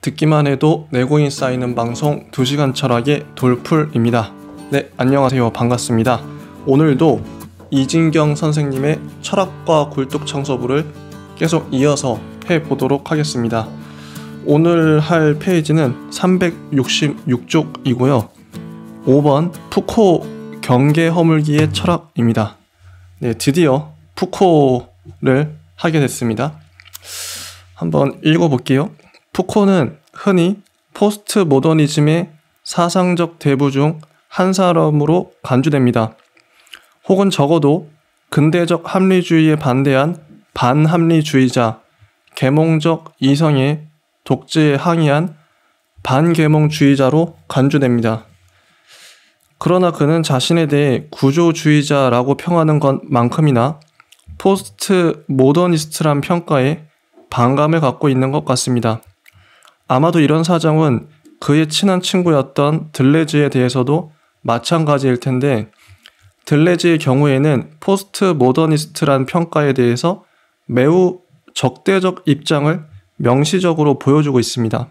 듣기만 해도 내공이 쌓이는 방송 2시간 철학의 돌풀입니다. 네, 안녕하세요. 반갑습니다. 오늘도 이진경 선생님의 철학과 굴뚝청소부를 계속 이어서 해보도록 하겠습니다. 오늘 할 페이지는 366쪽이고요. 5번 푸코 경계 허물기의 철학입니다. 네, 드디어 푸코를 하게 됐습니다. 한번 읽어볼게요. 푸코는 흔히 포스트 모더니즘의 사상적 대부 중 한 사람으로 간주됩니다. 혹은 적어도 근대적 합리주의에 반대한 반합리주의자, 계몽적 이성의 독재에 항의한 반계몽주의자로 간주됩니다. 그러나 그는 자신에 대해 구조주의자라고 평하는 것만큼이나 포스트 모더니스트란 평가에 반감을 갖고 있는 것 같습니다. 아마도 이런 사정은 그의 친한 친구였던 들레즈에 대해서도 마찬가지일 텐데, 들레즈의 경우에는 포스트 모더니스트란 평가에 대해서 매우 적대적 입장을 명시적으로 보여주고 있습니다.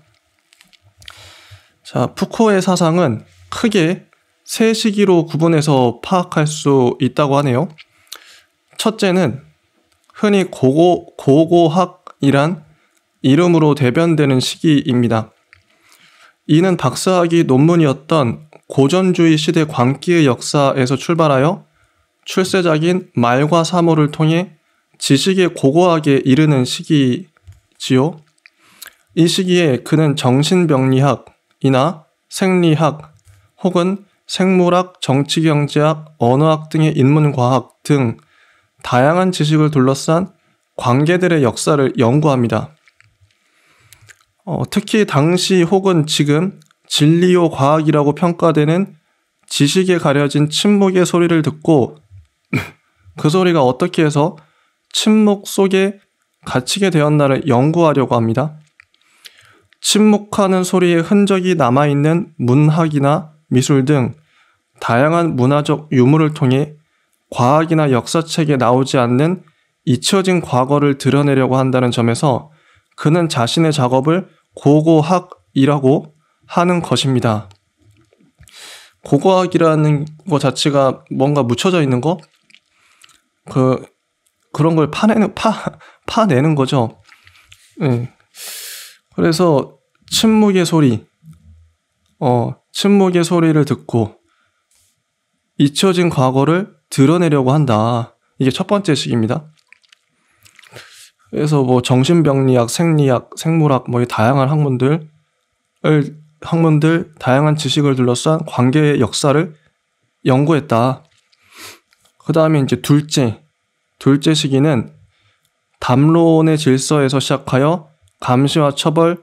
자, 푸코의 사상은 크게 세 시기로 구분해서 파악할 수 있다고 하네요. 첫째는 흔히 고고학이란 이름으로 대변되는 시기입니다. 이는 박사학위 논문이었던 고전주의 시대 광기의 역사에서 출발하여 출세작인 말과 사모를 통해 지식의 고고학에 이르는 시기지요. 이 시기에 그는 정신병리학이나 생리학 혹은 생물학, 정치경제학, 언어학 등의 인문과학 등 다양한 지식을 둘러싼 관계들의 역사를 연구합니다. 특히 당시 혹은 지금 진리요 과학이라고 평가되는 지식에 가려진 침묵의 소리를 듣고 그 소리가 어떻게 해서 침묵 속에 갇히게 되었나를 연구하려고 합니다. 침묵하는 소리의 흔적이 남아있는 문학이나 미술 등 다양한 문화적 유물을 통해 과학이나 역사책에 나오지 않는 잊혀진 과거를 드러내려고 한다는 점에서 그는 자신의 작업을 고고학이라고 하는 것입니다. 고고학이라는 것 자체가 뭔가 묻혀져 있는 거? 그런 걸 파내는 거죠. 네. 그래서 침묵의 소리를 듣고 잊혀진 과거를 드러내려고 한다. 이게 첫 번째 식입니다. 그래서 정신병리학, 생리학, 생물학 다양한 학문들, 다양한 지식을 둘러싼 관계의 역사를 연구했다. 그 다음에 이제 둘째 시기는 담론의 질서에서 시작하여 감시와 처벌,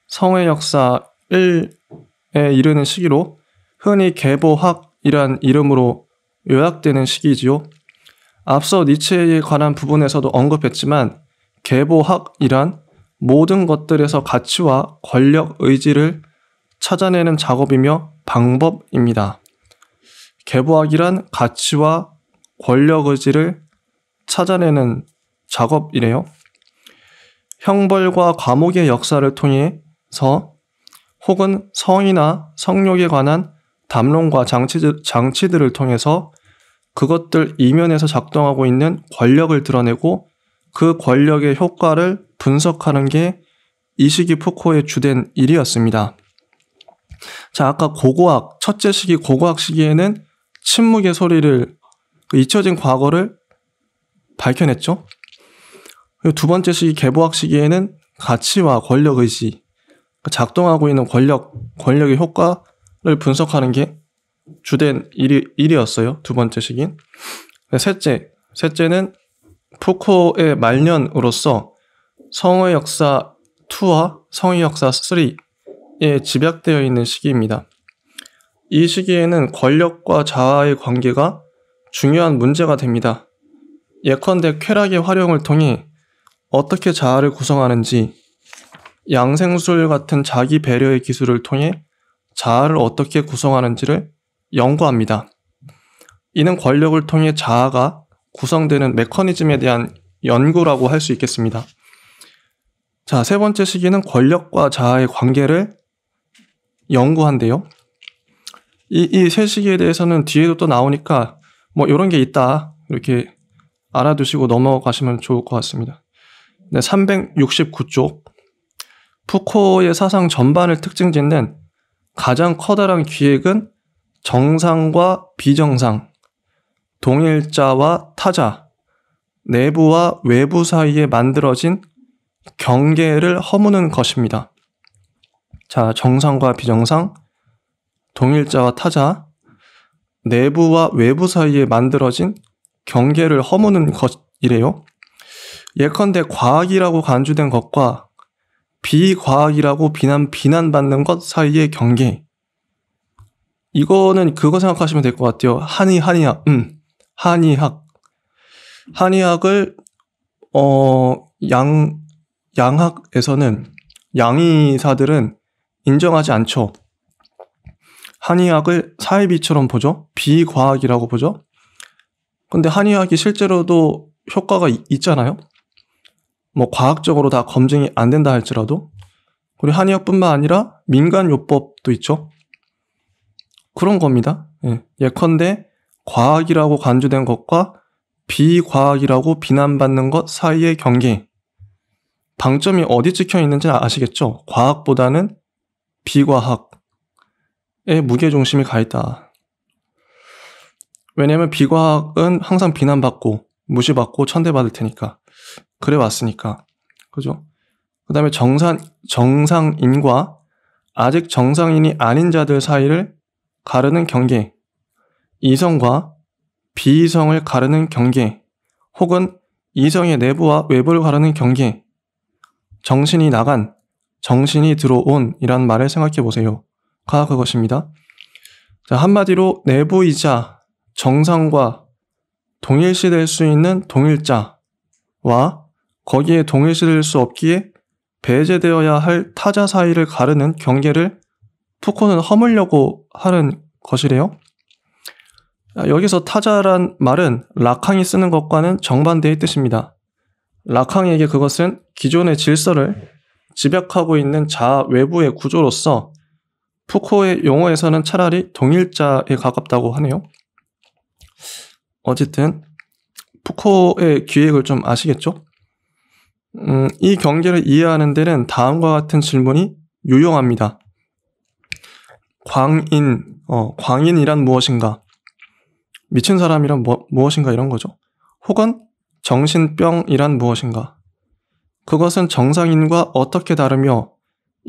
성의 역사 1에 이르는 시기로 흔히 계보학이란 이름으로 요약되는 시기지요. 앞서 니체에 관한 부분에서도 언급했지만 계보학이란 모든 것들에서 가치와 권력 의지를 찾아내는 작업이며 방법입니다. 계보학이란 가치와 권력 의지를 찾아내는 작업이래요. 형벌과 감옥의 역사를 통해서 혹은 성이나 성욕에 관한 담론과 장치들을 통해서 그것들 이면에서 작동하고 있는 권력을 드러내고 그 권력의 효과를 분석하는 게 이 시기 푸코의 주된 일이었습니다. 자, 아까 첫째 시기 고고학 시기에는 침묵의 소리를, 잊혀진 과거를 밝혀냈죠. 그리고 두 번째 시기 계보학 시기에는 가치와 권력 의지, 작동하고 있는 권력의 효과를 분석하는 게 주된 일이었어요. 두 번째 시기는. 셋째는 푸코의 말년으로서 성의 역사 2와 성의 역사 3에 집약되어 있는 시기입니다. 이 시기에는 권력과 자아의 관계가 중요한 문제가 됩니다. 예컨대 쾌락의 활용을 통해 어떻게 자아를 구성하는지, 양생술 같은 자기 배려의 기술을 통해 자아를 어떻게 구성하는지를 연구합니다. 이는 권력을 통해 자아가 구성되는 메커니즘에 대한 연구라고 할 수 있겠습니다. 자, 세 번째 시기는 권력과 자아의 관계를 연구한대요. 이 세 시기에 대해서는 뒤에도 또 나오니까 뭐 이런 게 있다 이렇게 알아두시고 넘어가시면 좋을 것 같습니다. 네, 369쪽. 푸코의 사상 전반을 특징 짓는 가장 커다란 기획은 정상과 비정상, 동일자와 타자, 내부와 외부 사이에 만들어진 경계를 허무는 것입니다. 자, 정상과 비정상, 동일자와 타자, 내부와 외부 사이에 만들어진 경계를 허무는 것이래요. 예컨대 과학이라고 간주된 것과 비과학이라고 비난받는 것 사이의 경계. 이거는 그거 생각하시면 될 것 같아요. 한의학. 한의학을 양학에서는 양의사들은 인정하지 않죠. 한의학을 사이비처럼 보죠. 비과학이라고 보죠. 근데 한의학이 실제로도 효과가 있잖아요. 뭐 과학적으로 다 검증이 안 된다 할지라도. 그리고 한의학뿐만 아니라 민간요법도 있죠. 그런 겁니다. 예컨대 과학이라고 간주된 것과 비과학이라고 비난받는 것 사이의 경계. 방점이 어디 찍혀 있는지 아시겠죠? 과학보다는 비과학에 무게중심이 가 있다. 왜냐면 비과학은 항상 비난받고 무시받고 천대받을 테니까. 그래 왔으니까. 그죠? 그 다음에 정상인과 아직 정상인이 아닌 자들 사이를 가르는 경계, 이성과 비이성을 가르는 경계, 혹은 이성의 내부와 외부를 가르는 경계, 정신이 나간, 정신이 들어온 이란 말을 생각해 보세요. 가 그것입니다. 자, 한마디로 내부이자 정상과 동일시될 수 있는 동일자와 거기에 동일시될 수 없기에 배제되어야 할 타자 사이를 가르는 경계를 푸코는 허물려고 하는 것이래요. 여기서 타자란 말은 라캉이 쓰는 것과는 정반대의 뜻입니다. 라캉에게 그것은 기존의 질서를 집약하고 있는 자아 외부의 구조로서 푸코의 용어에서는 차라리 동일자에 가깝다고 하네요. 어쨌든 푸코의 기획을 좀 아시겠죠? 이 경계를 이해하는 데는 다음과 같은 질문이 유용합니다. 광인이란 무엇인가? 미친 사람이란 무엇인가 이런 거죠. 혹은 정신병이란 무엇인가? 그것은 정상인과 어떻게 다르며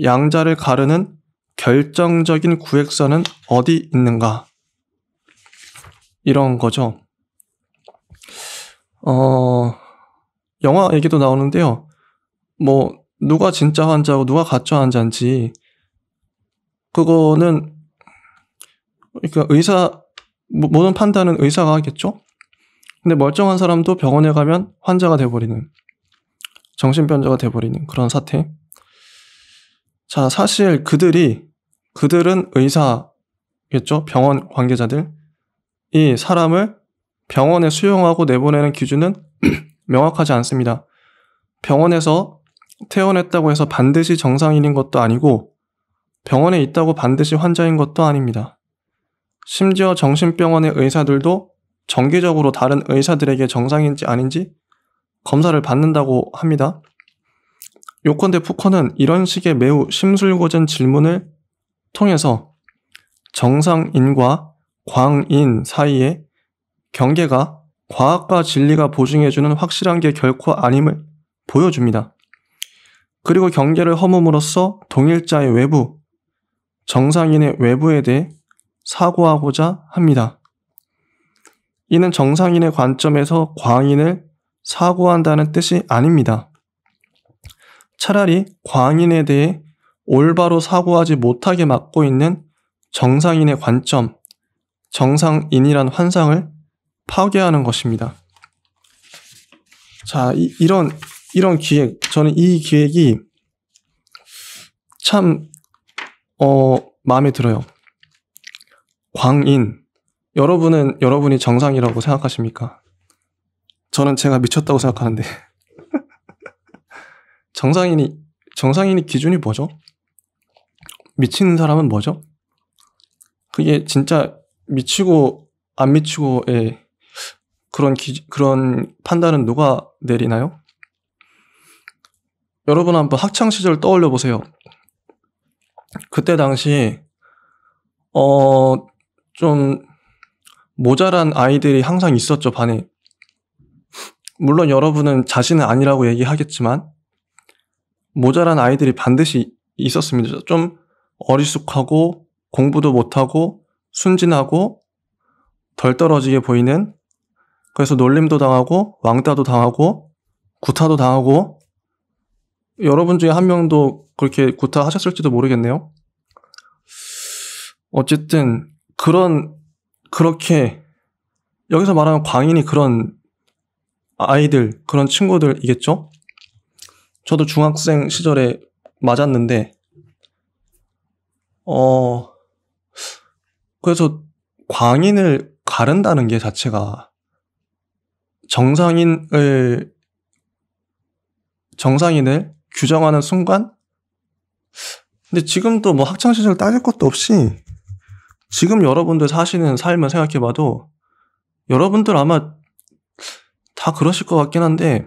양자를 가르는 결정적인 구획선은 어디 있는가? 이런 거죠. 영화 얘기도 나오는데요. 뭐 누가 진짜 환자고 누가 가짜 환자인지 그거는 그러니까 모든 판단은 의사가 하겠죠. 근데 멀쩡한 사람도 병원에 가면 환자가 돼버리는, 정신병자가 돼버리는 그런 사태. 자, 사실 그들은 의사겠죠. 병원 관계자들. 이 사람을 병원에 수용하고 내보내는 기준은 명확하지 않습니다. 병원에서 퇴원했다고 해서 반드시 정상인인 것도 아니고 병원에 있다고 반드시 환자인 것도 아닙니다. 심지어 정신병원의 의사들도 정기적으로 다른 의사들에게 정상인지 아닌지 검사를 받는다고 합니다. 요컨대 푸코는 이런 식의 매우 심술궂은 질문을 통해서 정상인과 광인 사이의 경계가 과학과 진리가 보증해주는 확실한 게 결코 아님을 보여줍니다. 그리고 경계를 허물음으로써 동일자의 외부, 정상인의 외부에 대해 사고하고자 합니다. 이는 정상인의 관점에서 광인을 사고한다는 뜻이 아닙니다. 차라리 광인에 대해 올바로 사고하지 못하게 막고 있는 정상인의 관점, 정상인이란 환상을 파괴하는 것입니다. 자, 이런 기획, 저는 이 기획이 참 마음에 들어요. 광인, 여러분이 정상이라고 생각하십니까? 저는 제가 미쳤다고 생각하는데 정상인이 정상인의 기준이 뭐죠? 미치는 사람은 뭐죠? 그게 진짜 미치고 안 미치고의 그런 판단은 누가 내리나요? 여러분 한번 학창 시절 떠올려 보세요. 그때 당시 좀 모자란 아이들이 항상 있었죠, 반에. 물론 여러분은 자신은 아니라고 얘기하겠지만 모자란 아이들이 반드시 있었습니다. 좀 어리숙하고 공부도 못하고 순진하고 덜 떨어지게 보이는, 그래서 놀림도 당하고 왕따도 당하고 구타도 당하고, 여러분 중에 한 명도 그렇게 구타하셨을지도 모르겠네요. 어쨌든 그렇게 여기서 말하는 광인이 그런 아이들, 그런 친구들이겠죠? 저도 중학생 시절에 맞았는데 그래서 광인을 가른다는 게 자체가 정상인을 규정하는 순간, 근데 지금도 뭐 학창시절 따질 것도 없이 지금 여러분들 사시는 삶을 생각해봐도 여러분들 아마 다 그러실 것 같긴 한데,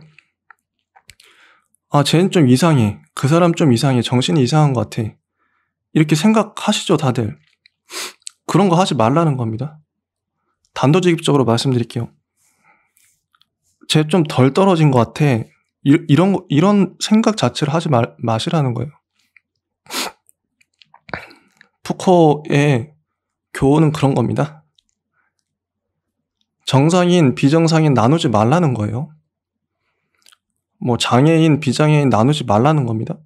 쟤는 좀 이상해, 그 사람 좀 이상해, 정신이 이상한 것 같아, 이렇게 생각하시죠 다들. 그런 거 하지 말라는 겁니다. 단도직입적으로 말씀드릴게요. 쟤 좀 덜 떨어진 것 같아, 이런 생각 자체를 하지 마시라는 거예요. 푸코의 교훈은 그런 겁니다. 정상인, 비정상인 나누지 말라는 거예요. 뭐 장애인, 비장애인 나누지 말라는 겁니다.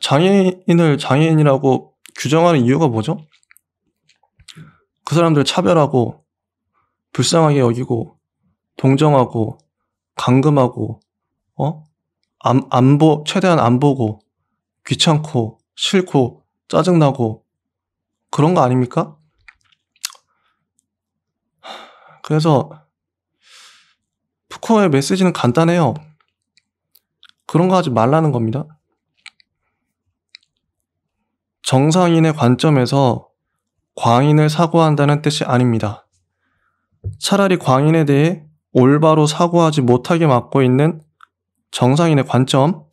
장애인을 장애인이라고 규정하는 이유가 뭐죠? 그 사람들 차별하고 불쌍하게 여기고 동정하고 감금하고 최대한 안 보고 귀찮고 싫고 짜증나고 그런 거 아닙니까? 그래서 푸코의 메시지는 간단해요. 그런 거 하지 말라는 겁니다. 정상인의 관점에서 광인을 사고한다는 뜻이 아닙니다. 차라리 광인에 대해 올바로 사고하지 못하게 막고 있는 정상인의 관점,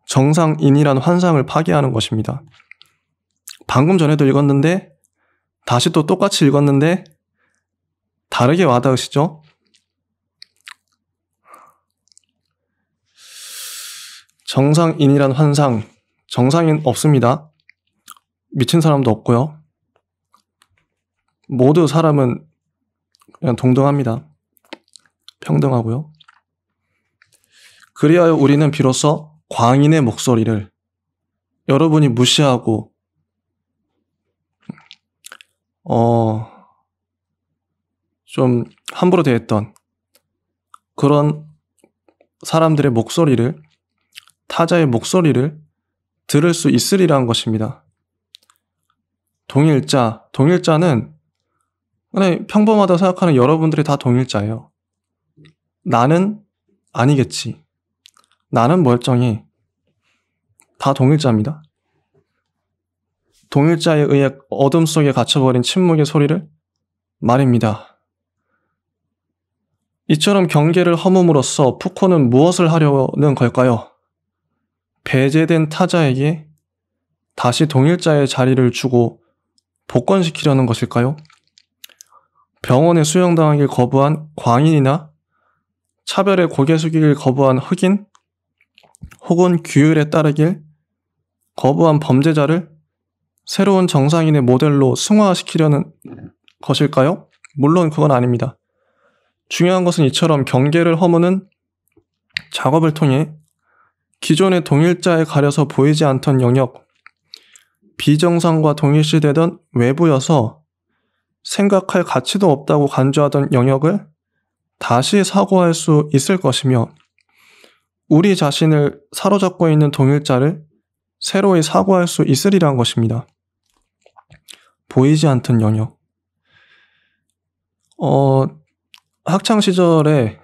정상인이란 환상을 파괴하는 것입니다. 방금 전에도 읽었는데 다시 또 똑같이 읽었는데 다르게 와닿으시죠? 정상인이란 환상, 정상인 없습니다. 미친 사람도 없고요. 모두 사람은 그냥 동등합니다. 평등하고요. 그리하여 우리는 비로소 광인의 목소리를 여러분이 무시하고 좀 함부로 대했던 그런 사람들의 목소리를, 타자의 목소리를 들을 수 있으리라는 것입니다. 동일자는 그냥 평범하다고 생각하는 여러분들이 다 동일자예요. 나는 아니겠지, 나는 멀쩡해, 다 동일자입니다. 동일자에 의해 어둠 속에 갇혀버린 침묵의 소리를 말입니다. 이처럼 경계를 허물음으로써 푸코는 무엇을 하려는 걸까요? 배제된 타자에게 다시 동일자의 자리를 주고 복권시키려는 것일까요? 병원에 수용당하길 거부한 광인이나 차별에 고개 숙이길 거부한 흑인, 혹은 규율에 따르길 거부한 범죄자를 새로운 정상인의 모델로 승화시키려는 것일까요? 물론 그건 아닙니다. 중요한 것은 이처럼 경계를 허무는 작업을 통해 기존의 동일자에 가려서 보이지 않던 영역, 비정상과 동일시되던 외부여서 생각할 가치도 없다고 간주하던 영역을 다시 사고할 수 있을 것이며, 우리 자신을 사로잡고 있는 동일자를 새로이 사고할 수 있으리란 것입니다. 보이지 않던 영역. 학창시절에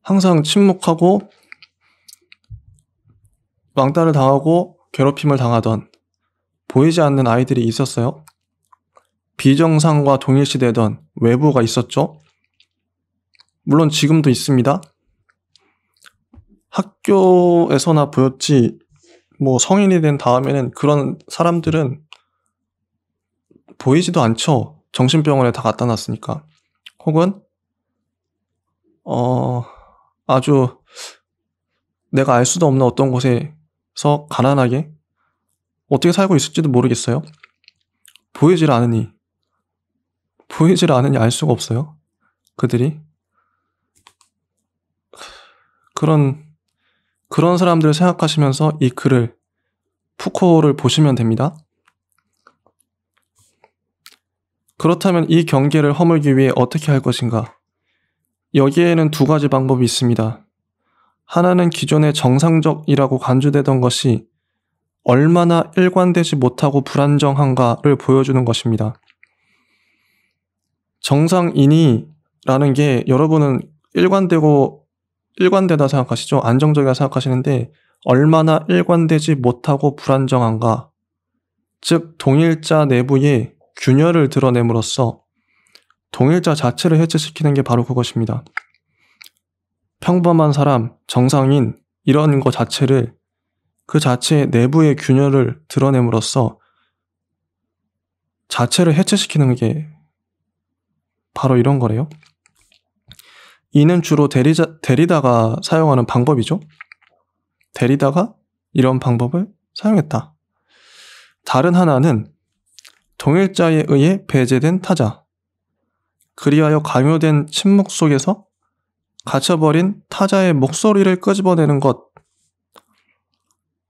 항상 침묵하고 왕따를 당하고 괴롭힘을 당하던 보이지 않는 아이들이 있었어요. 비정상과 동일시되던 외부가 있었죠. 물론 지금도 있습니다. 학교에서나 보였지 성인이 된 다음에는 그런 사람들은 보이지도 않죠. 정신병원에 다 갖다 놨으니까. 혹은 아주 내가 알 수도 없는 어떤 곳에서 가난하게 어떻게 살고 있을지도 모르겠어요. 보이질 않으니 알 수가 없어요. 그들이 그런 사람들을 생각하시면서 이 글을, 푸코를 보시면 됩니다. 그렇다면 이 경계를 허물기 위해 어떻게 할 것인가? 여기에는 두 가지 방법이 있습니다. 하나는 기존의 정상적이라고 간주되던 것이 얼마나 일관되지 못하고 불안정한가를 보여주는 것입니다. 정상인이라는 게 여러분은 일관되다 생각하시죠? 안정적이다 생각하시는데 얼마나 일관되지 못하고 불안정한가, 즉 동일자 내부에 균열을 드러냄으로써 동일자 자체를 해체시키는 게 바로 그것입니다. 평범한 사람, 정상인 이런 것 자체를 그 자체의 내부의 균열을 드러냄으로써 자체를 해체시키는 게 바로 이런 거래요. 이는 주로 데리다가 사용하는 방법이죠. 데리다가 이런 방법을 사용했다. 다른 하나는 동일자에 의해 배제된 타자, 그리하여 강요된 침묵 속에서 갇혀버린 타자의 목소리를 끄집어내는 것.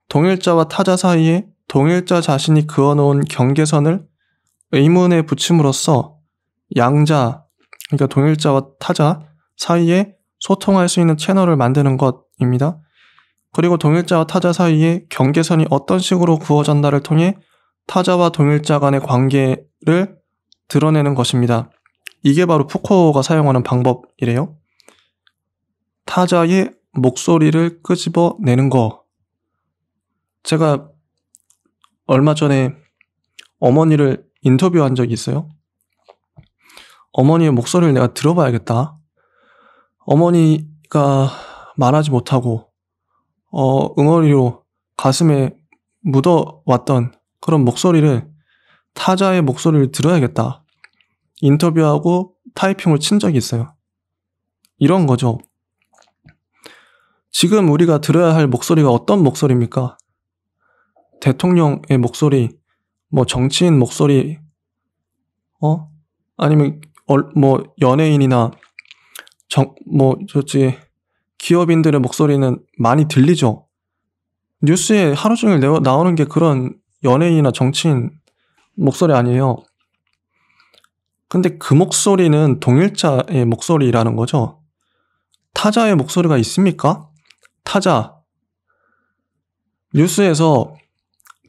동일자와 타자 사이에 동일자 자신이 그어놓은 경계선을 의문에 붙임으로써 양자, 그러니까 동일자와 타자 사이에 소통할 수 있는 채널을 만드는 것입니다. 그리고 동일자와 타자 사이에 경계선이 어떤 식으로 그어졌나를 통해 타자와 동일자 간의 관계를 드러내는 것입니다. 이게 바로 푸코가 사용하는 방법이래요. 타자의 목소리를 끄집어내는 거. 제가 얼마 전에 어머니를 인터뷰한 적이 있어요. 어머니의 목소리를 내가 들어봐야겠다. 어머니가 말하지 못하고 응어리로 가슴에 묻어왔던 그런 목소리를, 타자의 목소리를 들어야겠다. 인터뷰하고 타이핑을 친 적이 있어요. 이런 거죠. 지금 우리가 들어야 할 목소리가 어떤 목소리입니까? 대통령의 목소리, 정치인 목소리, 아니면 연예인이나 기업인들의 목소리는 많이 들리죠. 뉴스에 하루 종일 나오는 게 그런 연예인이나 정치인 목소리 아니에요. 근데 그 목소리는 동일자의 목소리라는 거죠. 타자의 목소리가 있습니까? 타자. 뉴스에서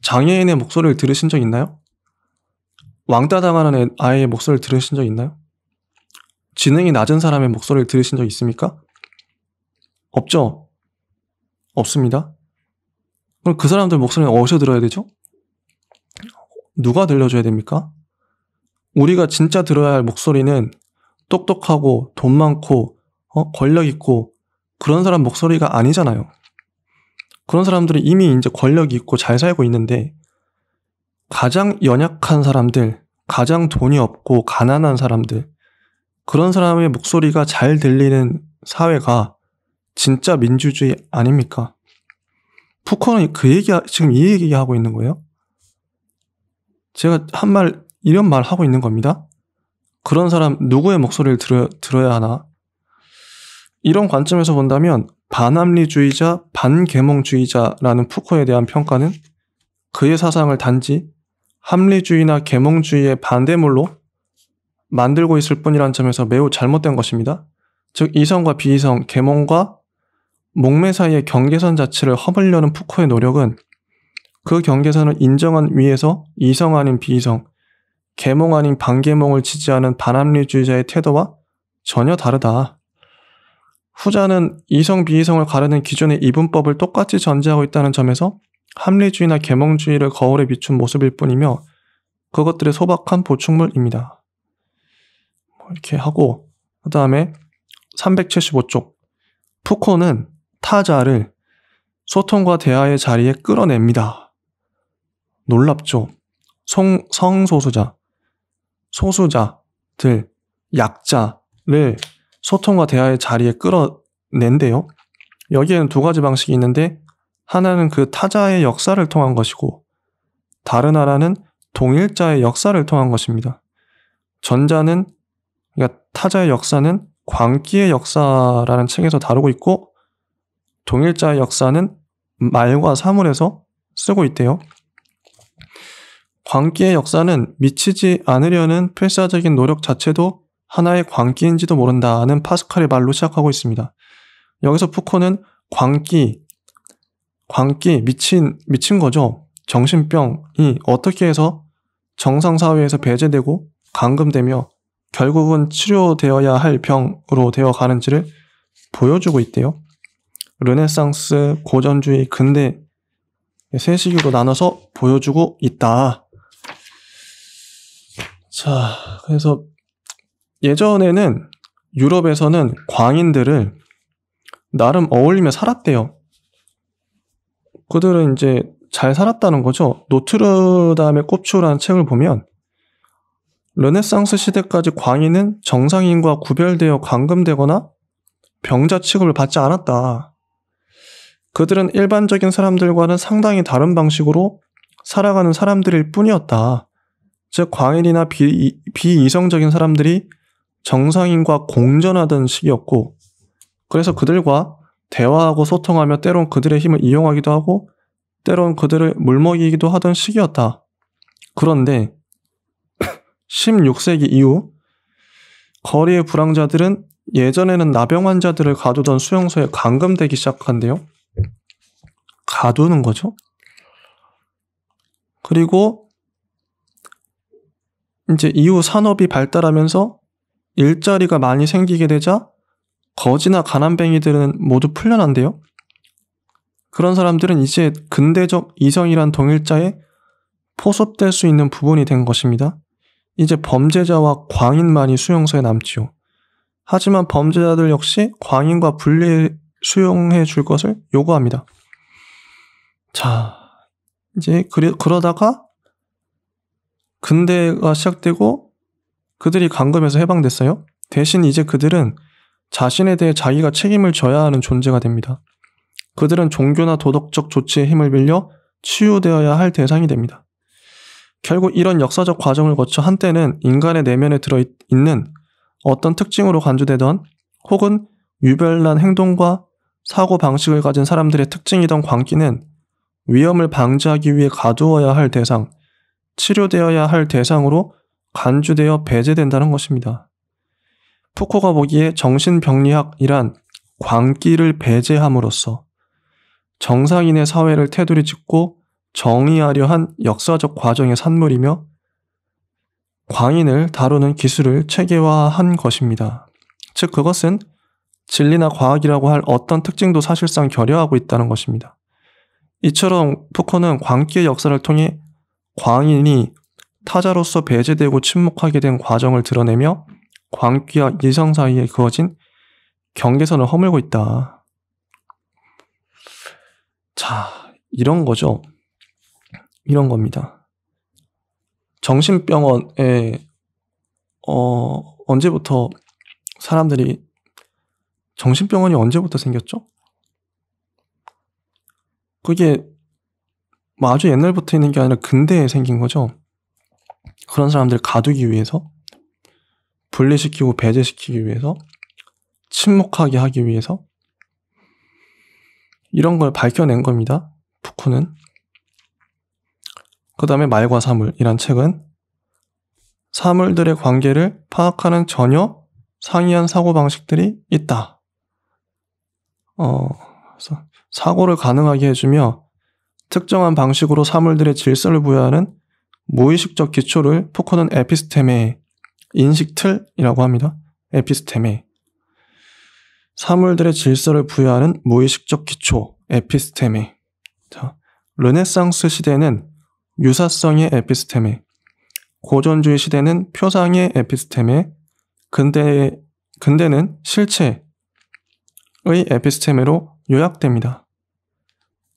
장애인의 목소리를 들으신 적 있나요? 왕따 당하는 아이의 목소리를 들으신 적 있나요? 지능이 낮은 사람의 목소리를 들으신 적 있습니까? 없죠? 없습니다. 그럼 그 사람들 목소리는 어디서 들어야 되죠? 누가 들려줘야 됩니까? 우리가 진짜 들어야 할 목소리는 똑똑하고 돈 많고 권력 있고 그런 사람 목소리가 아니잖아요. 그런 사람들이 이미 이제 권력이 있고 잘 살고 있는데 가장 연약한 사람들, 가장 돈이 없고 가난한 사람들, 그런 사람의 목소리가 잘 들리는 사회가 진짜 민주주의 아닙니까? 푸코는 지금 이 얘기하고 있는 거예요. 제가 이런 말 하고 있는 겁니다. 그런 사람 누구의 목소리를 들어야 하나? 이런 관점에서 본다면 반합리주의자, 반계몽주의자라는 푸코에 대한 평가는 그의 사상을 단지 합리주의나 계몽주의의 반대물로 만들고 있을 뿐이라는 점에서 매우 잘못된 것입니다. 즉 이성과 비이성, 계몽과 목매 사이의 경계선 자체를 허물려는 푸코의 노력은 그 경계선을 인정한 위에서 이성 아닌 비이성, 계몽 아닌 반계몽을 지지하는 반합리주의자의 태도와 전혀 다르다. 후자는 이성 비이성을 가르는 기존의 이분법을 똑같이 전제하고 있다는 점에서 합리주의나 계몽주의를 거울에 비춘 모습일 뿐이며 그것들의 소박한 보충물입니다. 이렇게 하고 그 다음에 375쪽 푸코는 타자를 소통과 대화의 자리에 끌어냅니다. 놀랍죠? 성소수자, 소수자들, 약자를 소통과 대화의 자리에 끌어낸대요. 여기에는 두 가지 방식이 있는데 하나는 그 타자의 역사를 통한 것이고 다른 하나는 동일자의 역사를 통한 것입니다. 전자는 그러니까 타자의 역사는 광기의 역사라는 책에서 다루고 있고 동일자의 역사는 말과 사물에서 쓰고 있대요. 광기의 역사는 미치지 않으려는 필사적인 노력 자체도 하나의 광기인지도 모른다는 파스칼의 말로 시작하고 있습니다. 여기서 푸코는 광기 미친 거죠. 정신병이 어떻게 해서 정상사회에서 배제되고 감금되며 결국은 치료되어야 할 병으로 되어 가는지를 보여주고 있대요. 르네상스, 고전주의, 근대 세 시기로 나눠서 보여주고 있다. 자, 그래서 예전에는 유럽에서는 광인들을 나름 어울리며 살았대요. 그들은 이제 잘 살았다는 거죠. 노트르담의 꼽추라는 책을 보면 르네상스 시대까지 광인은 정상인과 구별되어 감금되거나 병자 취급을 받지 않았다. 그들은 일반적인 사람들과는 상당히 다른 방식으로 살아가는 사람들일 뿐이었다. 즉 광인이나 비이성적인 사람들이 정상인과 공존하던 시기였고 그래서 그들과 대화하고 소통하며 때론 그들의 힘을 이용하기도 하고 때론 그들을 물먹이기도 하던 시기였다. 그런데 16세기 이후 거리의 불황자들은 예전에는 나병 환자들을 가두던 수용소에 감금되기 시작한대요. 가두는 거죠. 그리고 이제 이후 산업이 발달하면서 일자리가 많이 생기게 되자 거지나 가난뱅이들은 모두 풀려난대요. 그런 사람들은 이제 근대적 이성이란 동일자에 포섭될 수 있는 부분이 된 것입니다. 이제 범죄자와 광인만이 수용소에 남지요. 하지만 범죄자들 역시 광인과 분리 수용해 줄 것을 요구합니다. 자, 이제 그러다가 근대가 시작되고 그들이 감금에서 해방됐어요. 대신 이제 그들은 자신에 대해 자기가 책임을 져야 하는 존재가 됩니다. 그들은 종교나 도덕적 조치에 힘을 빌려 치유되어야 할 대상이 됩니다. 결국 이런 역사적 과정을 거쳐 한때는 인간의 내면에 들어있는 어떤 특징으로 간주되던 혹은 유별난 행동과 사고 방식을 가진 사람들의 특징이던 광기는 위험을 방지하기 위해 가두어야 할 대상, 치료되어야 할 대상으로 간주되어 배제된다는 것입니다. 푸코가 보기에 정신병리학이란 광기를 배제함으로써 정상인의 사회를 테두리 짓고 정의하려 한 역사적 과정의 산물이며 광인을 다루는 기술을 체계화한 것입니다. 즉 그것은 진리나 과학이라고 할 어떤 특징도 사실상 결여하고 있다는 것입니다. 이처럼 푸코는 광기의 역사를 통해 광인이 타자로서 배제되고 침묵하게 된 과정을 드러내며 광기와 이성 사이에 그어진 경계선을 허물고 있다. 자, 이런 거죠. 이런 겁니다. 정신병원에 언제부터 사람들이 정신병원이 언제부터 생겼죠? 그게 뭐 아주 옛날부터 있는 게 아니라 근대에 생긴 거죠. 그런 사람들을 가두기 위해서, 분리시키고 배제시키기 위해서, 침묵하게 하기 위해서 이런 걸 밝혀낸 겁니다. 푸코는. 그 다음에 말과 사물이란 책은 사물들의 관계를 파악하는 전혀 상이한 사고방식들이 있다. 그래서 사고를 가능하게 해주며 특정한 방식으로 사물들의 질서를 부여하는 무의식적 기초를 푸코는 에피스테메, 인식 틀이라고 합니다. 에피스테메. 사물들의 질서를 부여하는 무의식적 기초, 에피스테메. 자, 르네상스 시대는 유사성의 에피스테메, 고전주의 시대는 표상의 에피스테메, 근대는 실체의 에피스테메로 요약됩니다.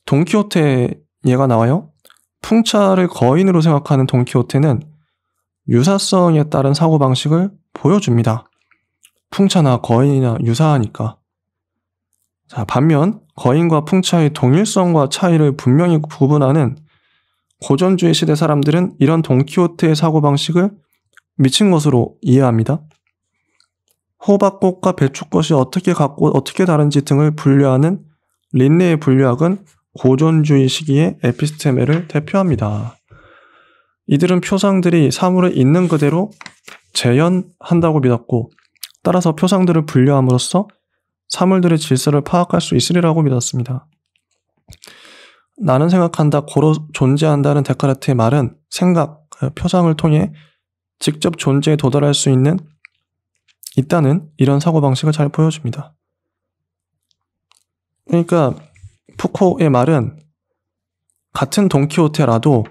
돈키호테 예가 나와요. 풍차를 거인으로 생각하는 돈키호테는 유사성에 따른 사고방식을 보여줍니다. 풍차나 거인이나 유사하니까. 자, 반면 거인과 풍차의 동일성과 차이를 분명히 구분하는 고전주의 시대 사람들은 이런 돈키호테의 사고방식을 미친 것으로 이해합니다. 호박꽃과 배추꽃이 어떻게 같고 어떻게 다른지 등을 분류하는 린네의 분류학은 고전주의 시기의 에피스테메를 대표합니다. 이들은 표상들이 사물을 있는 그대로 재현한다고 믿었고, 따라서 표상들을 분류함으로써 사물들의 질서를 파악할 수 있으리라고 믿었습니다. 나는 생각한다, 고로 존재한다는 데카르트의 말은 생각, 표상을 통해 직접 존재에 도달할 수 있다는 이런 사고방식을 잘 보여줍니다. 그러니까 푸코의 말은 같은 돈키호테라도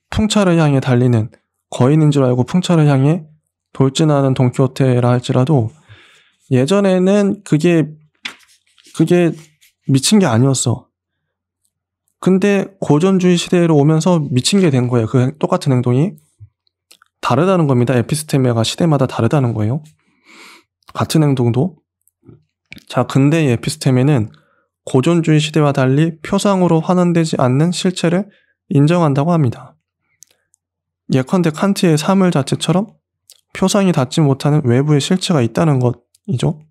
풍차를 향해 달리는 거인인 줄 알고 풍차를 향해 돌진하는 돈키호테라 할지라도 예전에는 그게 미친 게 아니었어. 근데 고전주의 시대로 오면서 미친 게 된 거예요. 그 똑같은 행동이 다르다는 겁니다. 에피스테메가 시대마다 다르다는 거예요. 같은 행동도. 자, 근대의 에피스테메는 고전주의 시대와 달리 표상으로 환원되지 않는 실체를 인정한다고 합니다. 예컨대 칸트의 사물 자체처럼 표상이 닿지 못하는 외부의 실체가 있다는 것이죠.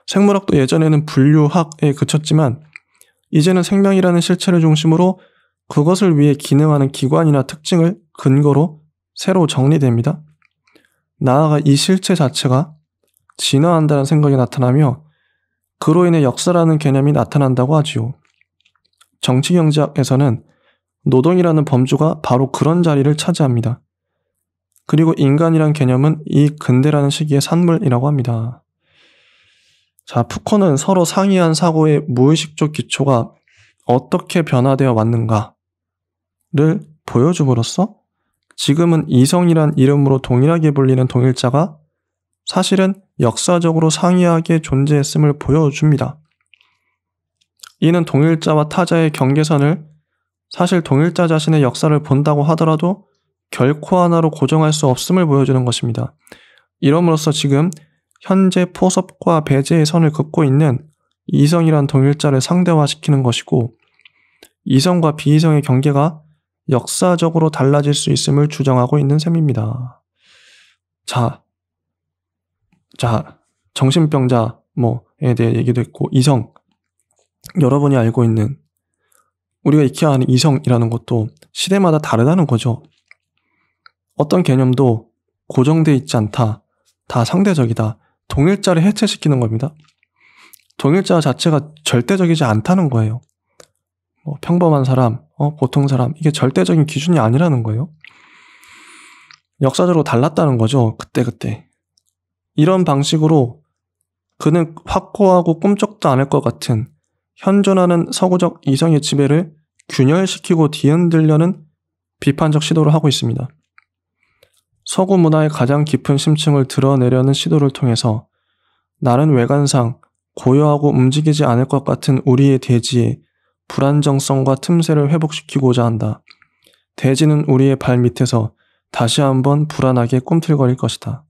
생물학도 예전에는 분류학에 그쳤지만 이제는 생명이라는 실체를 중심으로 그것을 위해 기능하는 기관이나 특징을 근거로 새로 정리됩니다. 나아가 이 실체 자체가 진화한다는 생각이 나타나며 그로 인해 역사라는 개념이 나타난다고 하지요. 정치경제학에서는 노동이라는 범주가 바로 그런 자리를 차지합니다. 그리고 인간이란 개념은 이 근대라는 시기의 산물이라고 합니다. 자, 푸코는 서로 상이한 사고의 무의식적 기초가 어떻게 변화되어 왔는가를 보여줌으로써 지금은 이성이란 이름으로 동일하게 불리는 동일자가 사실은 역사적으로 상이하게 존재했음을 보여줍니다. 이는 동일자와 타자의 경계선을 사실 동일자 자신의 역사를 본다고 하더라도 결코 하나로 고정할 수 없음을 보여주는 것입니다. 이럼으로써 지금 현재 포섭과 배제의 선을 긋고 있는 이성이란 동일자를 상대화시키는 것이고 이성과 비이성의 경계가 역사적으로 달라질 수 있음을 주장하고 있는 셈입니다. 자, 정신병자에 대해 얘기도 했고 이성, 여러분이 알고 있는 우리가 익히 아는 이성이라는 것도 시대마다 다르다는 거죠. 어떤 개념도 고정되어 있지 않다. 다 상대적이다. 동일자를 해체시키는 겁니다. 동일자 자체가 절대적이지 않다는 거예요. 평범한 사람, 보통 사람, 이게 절대적인 기준이 아니라는 거예요. 역사적으로 달랐다는 거죠. 그때. 이런 방식으로 그는 확고하고 꿈쩍도 않을 것 같은 현존하는 서구적 이성의 지배를 균열시키고 뒤흔들려는 비판적 시도를 하고 있습니다. 서구 문화의 가장 깊은 심층을 드러내려는 시도를 통해서 나는 외관상 고요하고 움직이지 않을 것 같은 우리의 대지의 불안정성과 틈새를 회복시키고자 한다. 대지는 우리의 발 밑에서 다시 한번 불안하게 꿈틀거릴 것이다.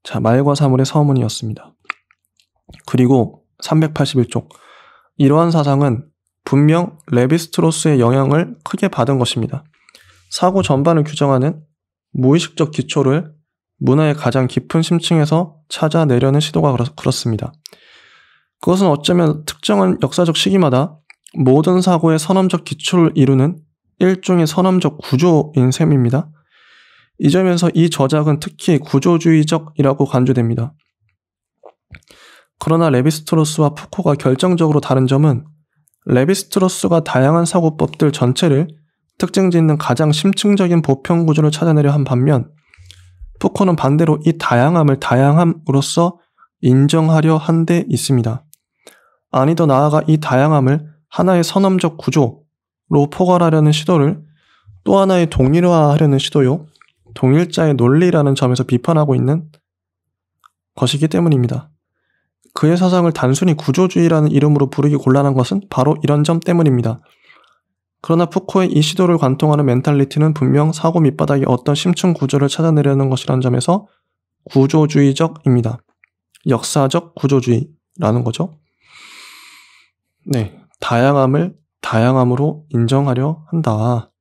자, 말과 사물의 서문이었습니다. 그리고 381쪽. 이러한 사상은 분명 레비스트로스의 영향을 크게 받은 것입니다. 사고 전반을 규정하는 무의식적 기초를 문화의 가장 깊은 심층에서 찾아내려는 시도가 그렇습니다. 그것은 어쩌면 특정한 역사적 시기마다 모든 사고의 선언적 기초를 이루는 일종의 선언적 구조인 셈입니다. 이 점에서 이 저작은 특히 구조주의적이라고 간주됩니다. 그러나 레비스트로스와 푸코가 결정적으로 다른 점은 레비스트로스가 다양한 사고법들 전체를 특징 짓는 가장 심층적인 보편 구조를 찾아내려 한 반면 푸코는 반대로 이 다양함을 다양함으로써 인정하려 한 데 있습니다. 아니 더 나아가 이 다양함을 하나의 선언적 구조로 포괄하려는 시도를 또 하나의 동일화하려는 시도요. 동일자의 논리라는 점에서 비판하고 있는 것이기 때문입니다. 그의 사상을 단순히 구조주의라는 이름으로 부르기 곤란한 것은 바로 이런 점 때문입니다. 그러나 푸코의 이 시도를 관통하는 멘탈리티는 분명 사고 밑바닥에 어떤 심층 구조를 찾아내려는 것이라는 점에서 구조주의적입니다. 역사적 구조주의라는 거죠. 네, 다양함을 다양함으로 인정하려 한다.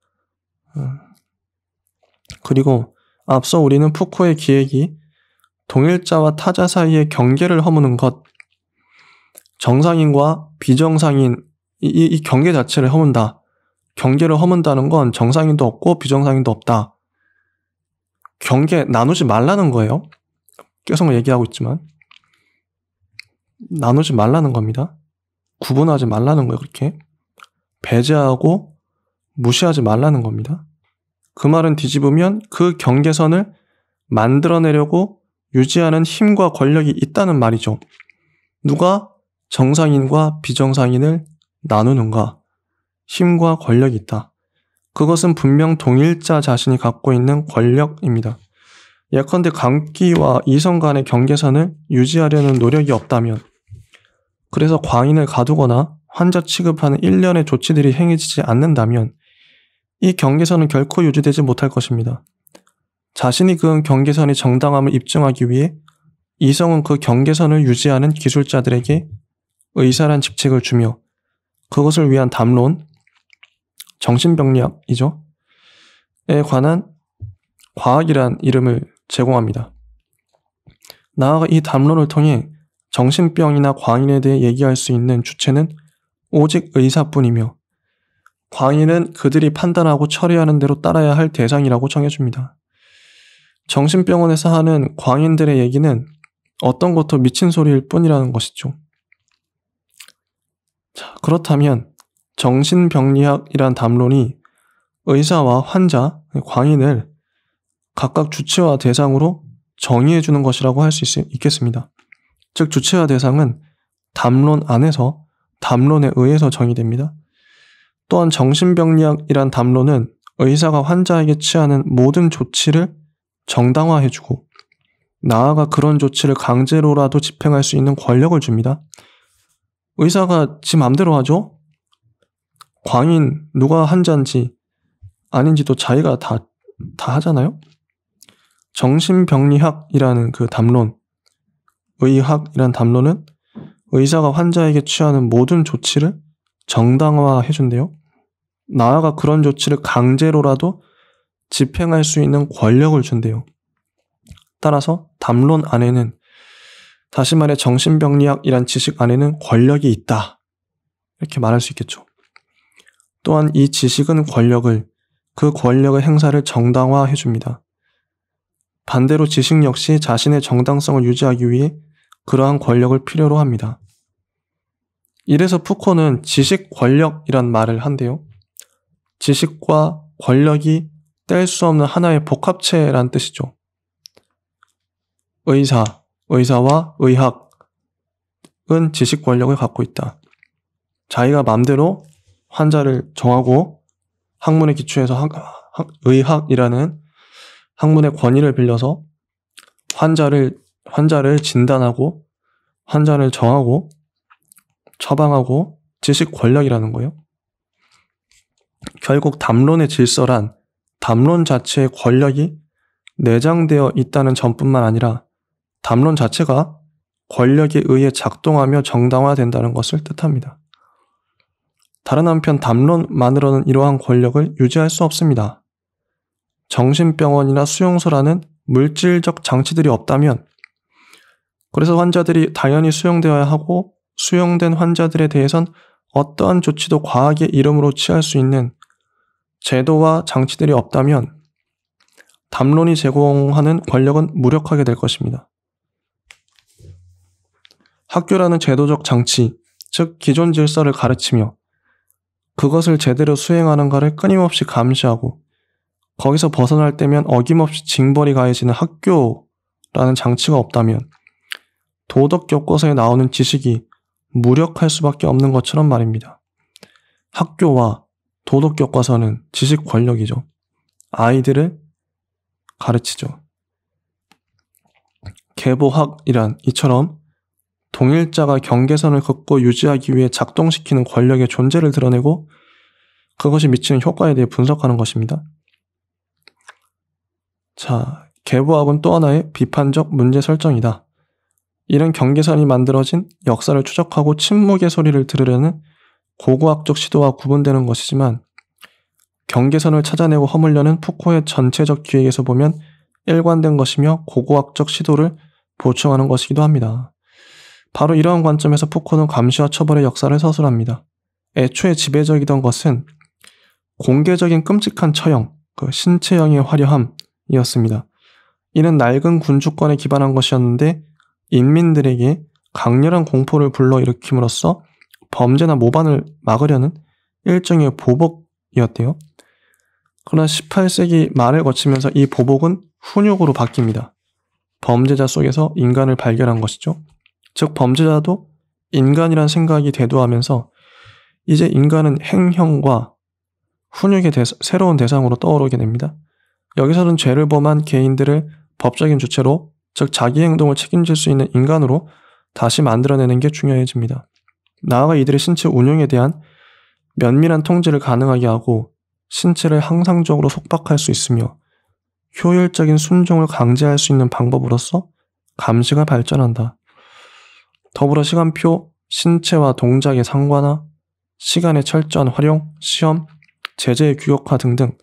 그리고 앞서 우리는 푸코의 기획이 동일자와 타자 사이의 경계를 허무는 것, 정상인과 비정상인, 이 경계 자체를 허문다. 경계를 허문다는 건 정상인도 없고 비정상인도 없다. 경계 나누지 말라는 거예요. 계속 얘기하고 있지만 나누지 말라는 겁니다. 구분하지 말라는 거예요. 그렇게 배제하고 무시하지 말라는 겁니다. 그 말은 뒤집으면 그 경계선을 만들어내려고 유지하는 힘과 권력이 있다는 말이죠. 누가 정상인과 비정상인을 나누는가? 힘과 권력이 있다. 그것은 분명 동일자 자신이 갖고 있는 권력입니다. 예컨대 감기와 이성 간의 경계선을 유지하려는 노력이 없다면, 그래서 광인을 가두거나 환자 취급하는 일련의 조치들이 행해지지 않는다면 이 경계선은 결코 유지되지 못할 것입니다. 자신이 그은 경계선의 정당함을 입증하기 위해 이성은 그 경계선을 유지하는 기술자들에게 의사란 직책을 주며 그것을 위한 담론, 정신병리학이죠. 에 관한 과학이란 이름을 제공합니다. 나아가 이 담론을 통해 정신병이나 광인에 대해 얘기할 수 있는 주체는 오직 의사뿐이며 광인은 그들이 판단하고 처리하는 대로 따라야 할 대상이라고 정해줍니다. 정신병원에서 하는 광인들의 얘기는 어떤 것도 미친 소리일 뿐이라는 것이죠. 자, 그렇다면 정신병리학이란 담론이 의사와 환자, 광인을 각각 주체와 대상으로 정의해주는 것이라고 할 수 있겠습니다. 즉 주체와 대상은 담론 안에서 담론에 의해서 정의됩니다. 또한 정신병리학이란 담론은 의사가 환자에게 취하는 모든 조치를 정당화해주고 나아가 그런 조치를 강제로라도 집행할 수 있는 권력을 줍니다. 의사가 지 맘대로 하죠? 광인, 누가 환자인지 아닌지도 자기가 다 하잖아요? 정신병리학이라는 그 담론, 의학이란 담론은 의사가 환자에게 취하는 모든 조치를 정당화해준대요. 나아가 그런 조치를 강제로라도 집행할 수 있는 권력을 준대요. 따라서 담론 안에는, 다시 말해 정신병리학이란 지식 안에는 권력이 있다. 이렇게 말할 수 있겠죠. 또한 이 지식은 그 권력의 행사를 정당화해줍니다. 반대로 지식 역시 자신의 정당성을 유지하기 위해 그러한 권력을 필요로 합니다. 이래서 푸코는 지식 권력이란 말을 한대요. 지식과 권력이 뗄 수 없는 하나의 복합체란 뜻이죠. 의사와 의학은 지식 권력을 갖고 있다. 자기가 마음대로 환자를 정하고 학문에 기초해서 의학이라는 학문의 권위를 빌려서 환자를 진단하고 환자를 정하고 처방하고 지식 권력이라는 거예요. 결국 담론의 질서란 담론 자체의 권력이 내장되어 있다는 점뿐만 아니라 담론 자체가 권력에 의해 작동하며 정당화된다는 것을 뜻합니다. 다른 한편 담론만으로는 이러한 권력을 유지할 수 없습니다. 정신병원이나 수용소라는 물질적 장치들이 없다면, 그래서 환자들이 당연히 수용되어야 하고 수용된 환자들에 대해선 어떠한 조치도 과학의 이름으로 취할 수 있는 제도와 장치들이 없다면 담론이 제공하는 권력은 무력하게 될 것입니다. 학교라는 제도적 장치, 즉 기존 질서를 가르치며 그것을 제대로 수행하는가를 끊임없이 감시하고 거기서 벗어날 때면 어김없이 징벌이 가해지는 학교라는 장치가 없다면 도덕 교과서에 나오는 지식이 무력할 수밖에 없는 것처럼 말입니다. 학교와 도덕 교과서는 지식 권력이죠. 아이들을 가르치죠. 계보학이란 이처럼 동일자가 경계선을 긋고 유지하기 위해 작동시키는 권력의 존재를 드러내고 그것이 미치는 효과에 대해 분석하는 것입니다. 자, 계보학은 또 하나의 비판적 문제 설정이다. 이런 경계선이 만들어진 역사를 추적하고 침묵의 소리를 들으려는 고고학적 시도와 구분되는 것이지만 경계선을 찾아내고 허물려는 푸코의 전체적 기획에서 보면 일관된 것이며 고고학적 시도를 보충하는 것이기도 합니다. 바로 이러한 관점에서 푸코는 감시와 처벌의 역사를 서술합니다. 애초에 지배적이던 것은 공개적인 끔찍한 처형, 그 신체형의 화려함이었습니다. 이는 낡은 군주권에 기반한 것이었는데 인민들에게 강렬한 공포를 불러일으킴으로써 범죄나 모반을 막으려는 일종의 보복이었대요. 그러나 18세기 말을 거치면서 이 보복은 훈육으로 바뀝니다. 범죄자 속에서 인간을 발견한 것이죠. 즉 범죄자도 인간이란 생각이 대두하면서 이제 인간은 행형과 훈육의 새로운 대상으로 떠오르게 됩니다. 여기서는 죄를 범한 개인들을 법적인 주체로, 즉 자기 행동을 책임질 수 있는 인간으로 다시 만들어내는 게 중요해집니다. 나아가 이들의 신체 운용에 대한 면밀한 통제를 가능하게 하고 신체를 항상적으로 속박할 수 있으며 효율적인 순종을 강제할 수 있는 방법으로서 감시가 발전한다. 더불어 시간표, 신체와 동작의 상관화, 시간의 철저한 활용, 시험, 제재의 규격화 등등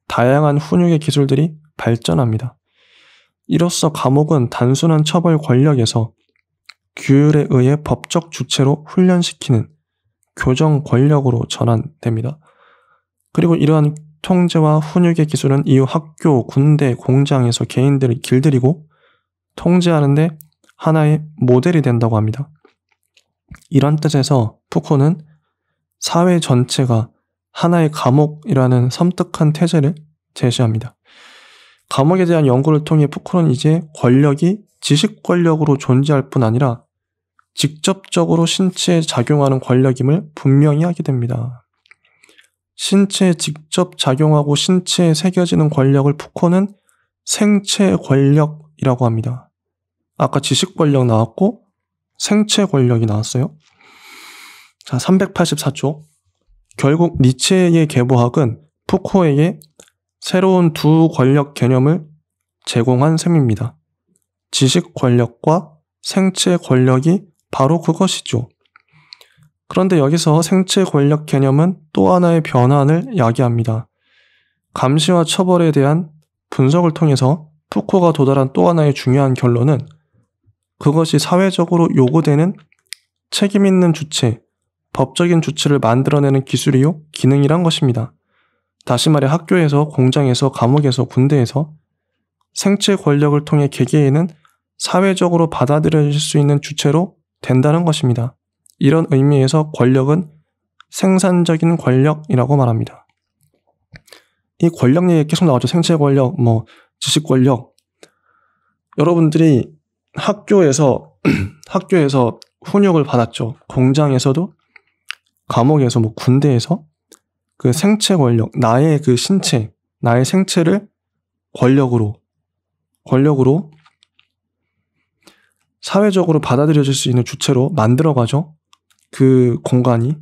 다양한 훈육의 기술들이 발전합니다. 이로써 감옥은 단순한 처벌 권력에서 규율에 의해 법적 주체로 훈련시키는 교정 권력으로 전환됩니다. 그리고 이러한 통제와 훈육의 기술은 이후 학교, 군대, 공장에서 개인들을 길들이고 통제하는데 하나의 모델이 된다고 합니다. 이런 뜻에서 푸코는 사회 전체가 하나의 감옥이라는 섬뜩한 태제를 제시합니다. 감옥에 대한 연구를 통해 푸코는 이제 권력이 지식 권력으로 존재할 뿐 아니라 직접적으로 신체에 작용하는 권력임을 분명히 하게 됩니다. 신체에 직접 작용하고 신체에 새겨지는 권력을 푸코는 생체 권력이라고 합니다. 아까 지식 권력 나왔고 생체 권력이 나왔어요. 자, 384쪽. 결국 니체의 계보학은 푸코에게 새로운 두 권력 개념을 제공한 셈입니다. 지식 권력과 생체 권력이 바로 그것이죠. 그런데 여기서 생체 권력 개념은 또 하나의 변환을 야기합니다. 감시와 처벌에 대한 분석을 통해서 푸코가 도달한 또 하나의 중요한 결론은 그것이 사회적으로 요구되는 책임 있는 주체, 법적인 주체를 만들어내는 기술이요, 기능이란 것입니다. 다시 말해 학교에서, 공장에서, 감옥에서, 군대에서 생체 권력을 통해 개개인은 사회적으로 받아들여질 수 있는 주체로 된다는 것입니다. 이런 의미에서 권력은 생산적인 권력이라고 말합니다. 이 권력 얘기 계속 나오죠. 생체 권력, 지식 권력. 여러분들이 학교에서 훈육을 받았죠. 공장에서도, 감옥에서, 군대에서 그 생체 권력, 나의 그 신체, 나의 생체를 권력으로 사회적으로 받아들여질 수 있는 주체로 만들어가죠. 그 공간이